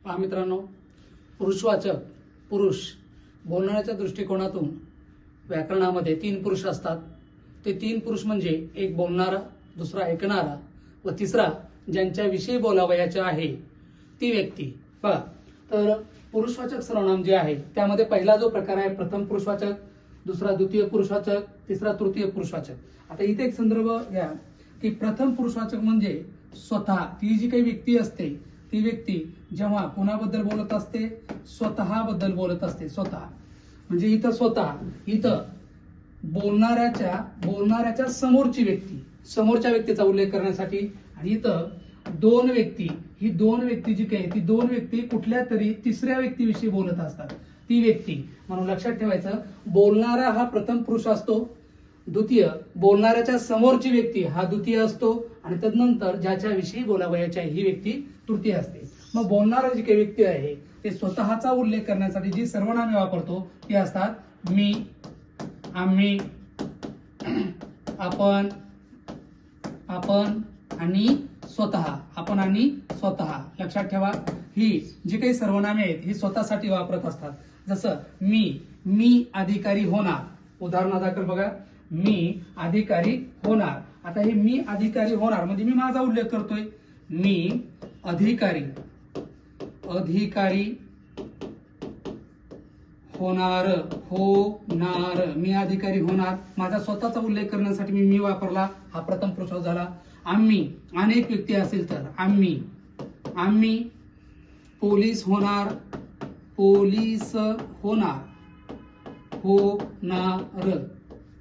पहा मित्रांनो, पुरुषवाचक पुरुष बोलण्याच्या दृष्टिकोनातून व्याकरणामध्ये 3 पुरुष असतात. ते 3 पुरुष म्हणजे एक बोलणारा, दुसरा ऐकणारा व तिसरा ज्यांच्याविषयी बोलावयाचे आहे ती व्यक्ती. पहा, तर पुरुषवाचक सर्वनाम जे आहे त्यामध्ये पहिला जो प्रकार आहे प्रथम पुरुषवाचक, दुसरा द्वितीय पुरुषवाचक, तिसरा तृतीय पुरुषवाचक. आता इथे एक संदर्भ घ्या की प्रथम पुरुषवाचक म्हणजे स्वतः, ती जी काही व्यक्ती असते ती व्यक्ती जेव्हा कोणाबद्दल बोलत असते, स्वतःबद्दल बोलत असते. स्वतः म्हणजे इथं स्वतः, इथं बोलणाऱ्याच्या समोरची व्यक्ती, समोरच्या व्यक्तीचा उल्लेख करण्यासाठी. आणि इथं दोन व्यक्ती, ही दोन व्यक्ती जी काही ती दोन व्यक्ती कुठल्या तरी तिसऱ्या व्यक्तीविषयी बोलत असतात, ती व्यक्ती. म्हणून लक्षात ठेवायचं, बोलणारा हा प्रथम पुरुष असतो, द्वितीय बोलणाऱ्याच्या समोरची व्यक्ती हा द्वितीय असतो, आणि तदनंतर ज्याच्याविषयी बोलावयाची आहे ही व्यक्ती तृतीय असते. मग बोलणारा जी काही व्यक्ती आहे ते स्वतःचा उल्लेख करण्यासाठी जी सर्वनामे वापरतो ती असतात मी, आम्ही, आपण आणि स्वतः. आपण आणि स्वतः. लक्षात ठेवा, ही जी काही सर्वनामे आहेत ही स्वतःसाठी वापरत असतात. जसं मी अधिकारी होणार. उदाहरणादाखल बघा, मी अधिकारी होणार. आता हे मी अधिकारी होणार म्हणजे मी माझा उल्लेख करतोय. मी अधिकारी होणार, मी अधिकारी होणार. माझा स्वतःचा उल्लेख करण्यासाठी मी वापरला, हा प्रथम पुरुष झाला. आम्ही, अनेक व्यक्ती असेल तर आम्ही पोलीस होणार,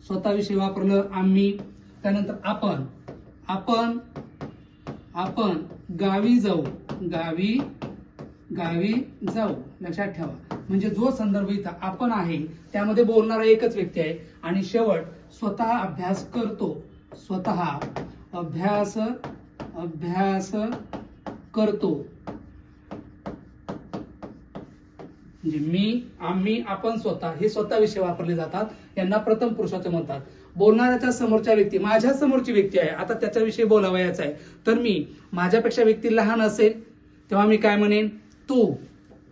स्वतःविषयी वापरलं आम्ही. त्यानंतर आपण गावी जाऊ. लक्षात ठेवा, म्हणजे जो संदर्भ इथं आपण आहे त्यामध्ये बोलणारा एकच व्यक्ती आहे. आणि शेवट स्वतः अभ्यास करतो. स्वतः अभ्यास करतो म्हणजे मी, आम्ही, आपण, स्वतः हे स्वतःविषयी वापरले जातात. यांना प्रथम पुरुषाचे म्हणतात. बोलणाऱ्याच्या समोरच्या व्यक्ती, माझ्या समोरची व्यक्ती आहे, आता त्याच्याविषयी बोलावयाचं आहे. तर मी, माझ्यापेक्षा व्यक्ती लहान असेल तेव्हा मी काय म्हणेन, तू.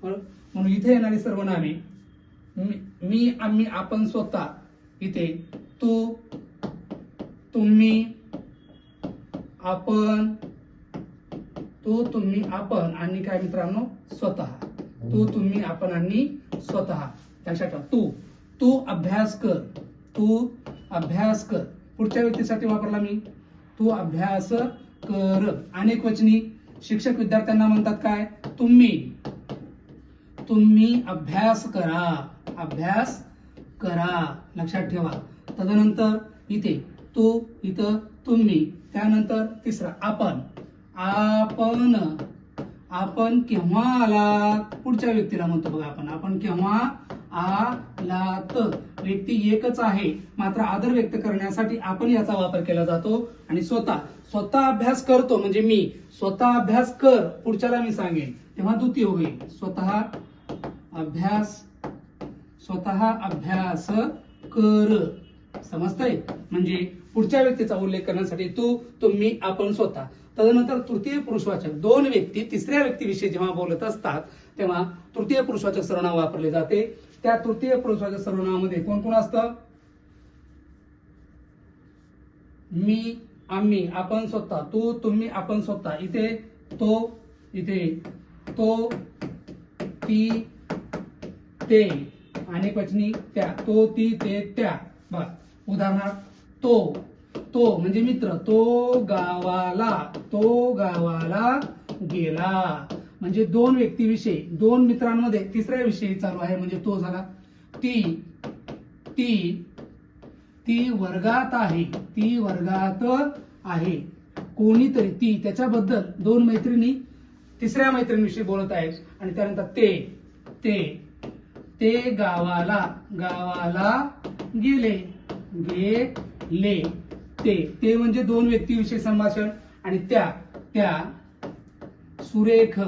म्हणून इथे येणारी सर्वनामे मी, आम्ही, आपण, स्वतः. इथे तू, तुम्ही, आपण, आणि काय मित्रांनो, स्वतः. तू, तुम्ही, आपण आणि स्वतः. लक्षात ठेवा, तू अभ्यास कर. पुढच्या व्यक्तीसाठी वापरला मी, तू अभ्यास कर. अनेक वचनी शिक्षक विद्यार्थ्यांना म्हणतात काय, तुम्ही अभ्यास करा. लक्षात ठेवा. तदनंतर इथे तू, इथं तुम्ही. त्यानंतर तिसरा आपण केव्हा आलात. पुढच्या व्यक्तीला म्हणतो बघा आपण केव्हा आलात. व्यक्ती एकच आहे, मात्र आदर व्यक्त करण्यासाठी आपण याचा वापर केला जातो. आणि स्वतः अभ्यास करतो म्हणजे मी, स्वतः अभ्यास कर पुढच्याला मी सांगेन तेव्हा द्वितीय होईल. स्वतः अभ्यास कर. समजतंय? म्हणजे पुढच्या व्यक्तीचा उल्लेख करण्यासाठी तू, तुम्ही, आपण, स्वतः. तदनंतर तृतीय पुरुषवाचक, दोन व्यक्ती तिसऱ्या व्यक्तीविषयी जेव्हा बोलत असतात तेव्हा तृतीय पुरुषवाचक सर्वनाम वापरले जाते. त्या तृतीय पुरुषवाचक सर्वनामामध्ये कोण कोण असतं, मी, आम्ही, आपण, स्वतः. तू, तुम्ही, आपण, स्वतः. इथे तो, ती, ते. अनेक वचनी त्या. तो, ती, ते, त्या. उदाहरणार्थ तो म्हणजे मित्र. तो गावाला गेला. म्हणजे दोन व्यक्तीविषयी, दोन मित्रांमध्ये तिसऱ्या विषयी चालू आहे म्हणजे तो झाला. ती वर्गात आहे. कोणीतरी, ती त्याच्याबद्दल, दोन मैत्रिणी तिसऱ्या मैत्रिणीविषयी बोलत आहेत. आणि त्यानंतर ते गावाला गेले. ते म्हणजे दोन व्यक्तीविषयी संभाषण. आणि त्या सुरेख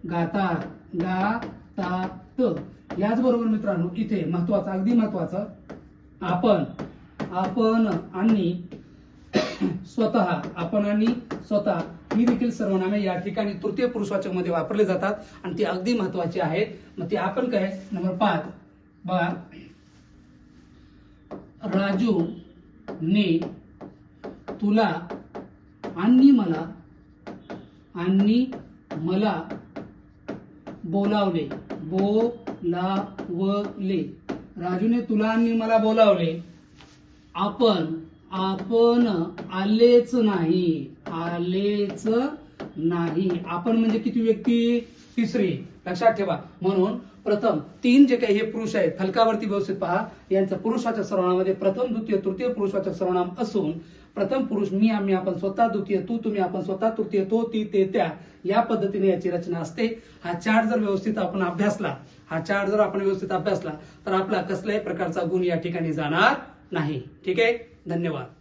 गातात. याचबरोबर मित्रांनो इथे महत्वाचं, अगदी महत्वाचं, आपण आणि स्वतः. ही देखील सर्वनामे या ठिकाणी तृतीय पुरुषवाचक मध्ये वापरले जातात आणि ती अगदी महत्वाची आहेत. मग ते आपण काय नंबर 5 बघा, राजू ने तुला आणि मला बोलावले. राजूने तुला आणि मला बोलावले. आपण आलेच नाही. आपण म्हणजे किती व्यक्ती? तिसरी. लक्षात ठेवा. म्हणून प्रथम 3 जे काही हे पुरुष आहेत फलकावरती व्यवस्थित पहा. यांचं पुरुषवाचक सर्वनामामध्ये प्रथम, द्वितीय, तृतीय पुरुषवाचक सर्वनाम असून प्रथम पुरुष मी, आम्ही, आपण, स्वतः, द्वितीय तू, तुम्ही, आपण, स्वतः, तृतीय तो, ती, ते, त्या या पद्धतीने याची रचना असते. हा चार्ट जर व्यवस्थित आपण अभ्यासला तर आपला कसल्याही प्रकारचा गुण या ठिकाणी जाणार नाही. ठीक आहे. धन्यवाद.